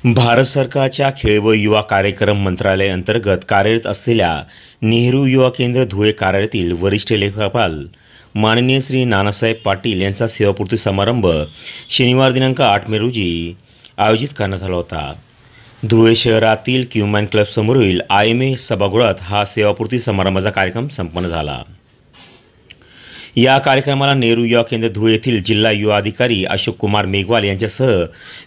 भारत सरकारच्या खेळ व युवा कार्यक्रम मंत्रालय अंतर्गत कार्यरत असलेल्या नेहरू युवा केंद्र धुळे कार्यालयातील वरिष्ठ लेखापाल माननीय श्री नानासाहेब पाटील यांचा सेवापूर्ती समारंभ शनिवार दिनांक 8 मे रोजी आयोजित करण्यात आला होता। धुळे शहरातील क्यूमॅन क्लब समोरील IMA सभागृहात हा सेवापूर्ती समारंभाचा कार्यक्रम संपन्न झाला। या कार्यक्रमाला नेहरू युवा केंद्र धुळे येथील जिल्हा युवा अधिकारी अशोक कुमार मेघवाल यांच्यासह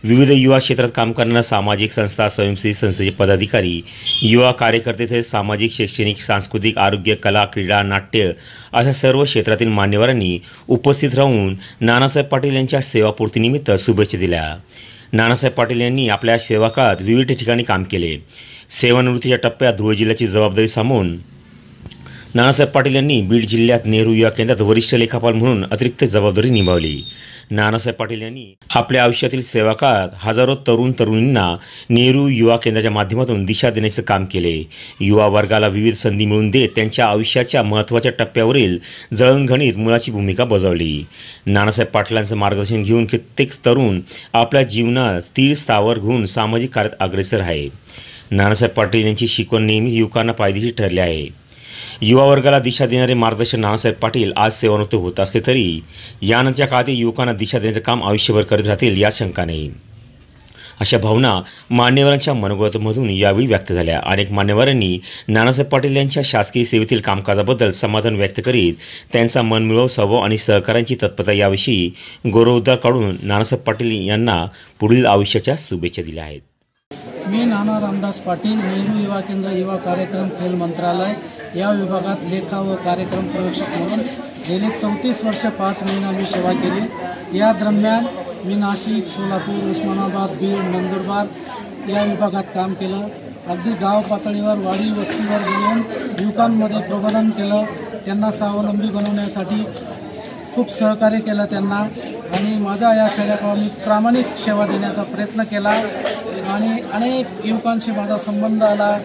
विविध युवा क्षेत्रात काम करणाऱ्या सामाजिक संस्था, स्वयंसेवी संस्थेचे पदाधिकारी, युवा कार्यकर्ते तसेच सामाजिक, शैक्षणिक, सांस्कृतिक, आरोग्य, कला, क्रीडा, नाट्य अशा सर्व क्षेत्रातील मान्यवरांनी उपस्थित राहून नानासाहेब पाटील यांच्या सेवापूर्तीनिमित्त शुभेच्छा दिल्या। नानासाहेब पाटील यांनी आपल्या सेवाकाळात विविध ठिकाणी काम केले। सेवानिवृत्तीच्या टप्प्यात धुळे जिल्ह्याची जबाबदारी सांभाळून नानासाहेब पाटील यांनी बीड जिल्ह्यात नेहरू युवा केंद्रात वरिष्ठ लेखापाल म्हणून अतिरिक्त जबाबदारी निभावली। नानासाहेब पाटील यांनी आपल्या आयुष्यातील सेवाकाळात हजारो तरुण-तरुणींना नेहरू युवा केंद्राच्या माध्यमातून दिशा देण्याचे काम केले। युवा वर्गाला विविध संधी मिळवून देत त्यांच्या आयुष्याच्या महत्त्वाच्या टप्प्यावरील जळणघणीत मुलाची भूमिका बजावली। नानासाहेब पाटलांचे मार्गदर्शन घेऊन कित्येक तरुण आपल्या जीवनात स्थिर स्थावर घेऊन सामाजिक कार्यात अग्रेसर आहे। नानासाहेब पाटील यांची शिकवण नेहमी युवकांना फायदेशीर ठरली आहे। युवा वर्गाला दिशा देणारे मार्गदर्शक नानासाहेब पाटील आज सेवानिवृत्त होत असले तरी यानंतरच्या काळात युवकांना दिशा देण्याचे काम आयुष्यभर करत राहतील या शंका नाही, अशा भावना मान्यवरांच्या मनोगतामधून यावेळी व्यक्त झाल्या। अनेक मान्यवरांनी नानासाहेब पाटील यांच्या शासकीय सेवेतील कामकाजाबद्दल समाधान व्यक्त करीत त्यांचा मनमिळावू स्वभाव आणि सहकार्यांची तत्परता याविषयी गौरवोद्गार काढून नानासाहेब पाटील यांना पुढील आयुष्याच्या शुभेच्छा दिल्या आहेत। मी नाना रामदास पाटील, नेहरू युवा केंद्र युवा कार्यक्रम खेल मंत्रालय या विभागात लेखा व कार्यक्रम प्रशिक्षक म्हणून गेले 34 वर्ष 5 महिना मी सेवा केली। या दरम्यान मी नाशिक, सोलापूर, उस्मानाबाद, बीड, नंदुरबार या विभागात काम केलं। अगदी गाव पातळीवर, वाडी वस्तीवर जाऊन युवकांमध्ये प्रबोधन केलं, त्यांना स्वावलंबी बनवण्यासाठी खूप सहकार्य केलं त्यांना। आणि माझ्या या सेवेत मी प्रामाणिक सेवा देण्याचा प्रयत्न केला आणि अनेक युवकांशी माझा संबंध आला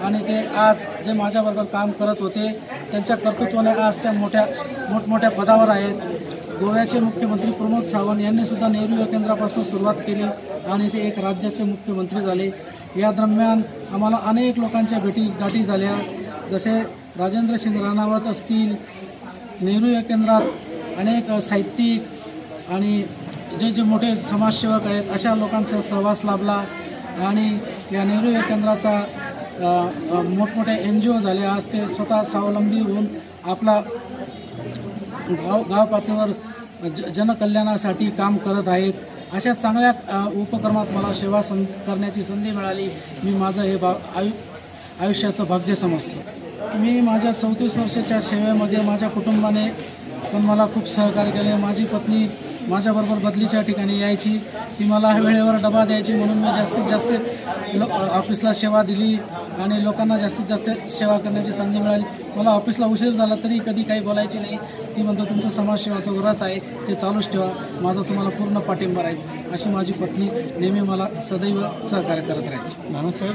आणि ते आज जे माझ्याबरोबर काम करत होते त्यांच्या कर्तृत्वाने आज त्या मोठमोठ्या पदावर आहेत। गोव्याचे मुख्यमंत्री प्रमोद सावंत यांनी सुद्धा नेहरू युवा केंद्रापासून सुरुवात केली आणि ते एक राज्याचे मुख्यमंत्री झाले। या दरम्यान आम्हाला अनेक लोकांच्या भेटीगाठी झाल्या, जसे राजेंद्र सिंग राणावत असतील। नेहरू युवा केंद्रात अनेक साहित्यिक आणि जे मोठे समाजसेवक आहेत अशा लोकांचा सहवास लाभला आणि या नेहरू युवा केंद्राचा मोठमोठे NGO झाले। आज ते स्वतः स्वावलंबी होऊन आपला गाव पातळीवर जनकल्याणासाठी काम करत आहेत। अशा चांगल्या उपक्रमात मला सेवा करण्याची संधी मिळाली। मी माझं हे आयुष्याचं भाग्य समजतो। मी माझ्या 34 वर्षाच्या सेवेमध्ये माझ्या कुटुंबाने पण मला खूप सहकार्य केले। माझी पत्नी माझ्याबरोबर बदलीच्या ठिकाणी यायची, ती मला वेळेवर डबा द्यायची, म्हणून मी जास्तीत जास्त ऑफिसला सेवा दिली आणि लोकांना जास्तीत जास्त सेवा करण्याची संधी मिळाली। मला ऑफिसला उशीर झाला तरी कधी काही बोलायची नाही, ती म्हणतो तुमचं समाजसेवाचं व्रत आहे ते चालूच ठेवा, माझा तुम्हाला पूर्ण पाठिंबा राहील, अशी माझी पत्नी नेहमी मला सदैव सहकार्य करत राहायची। नानासाहेब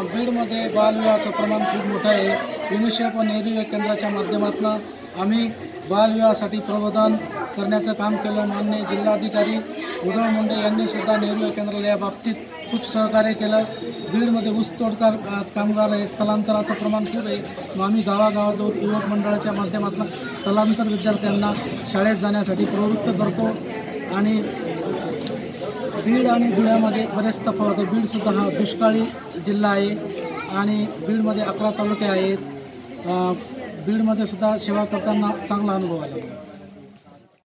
बीडमध्ये बालविवाहाचं प्रमाण खूप मोठं आहे। युनिसेफ व नेहरू युवा केंद्राच्या माध्यमातून आम्ही बालविवाहासाठी प्रबोधन करण्याचं काम केलं। माननीय जिल्हाधिकारी उदय मुंडे यांनी सुद्धा नेहरू युवा केंद्राला या बाबतीत खूप सहकार्य केलं। बीडमध्ये ऊसतोडकार कामगार आहे, स्थलांतराचं प्रमाण खूप आहे। मग आम्ही गावागावात जाऊन युवक मंडळाच्या माध्यमातून स्थलांतर विद्यार्थ्यांना शाळेत जाण्यासाठी प्रवृत्त करतो आणि बीड आणि धुळ्यामध्ये बरेच तफावत आहे। बीडसुद्धा हा दुष्काळी जिल्हा आहे आणि बीडमध्ये 11 तालुके आहेत। बीडमध्ये सुद्धा सेवा करताना चांगला अनुभव आला।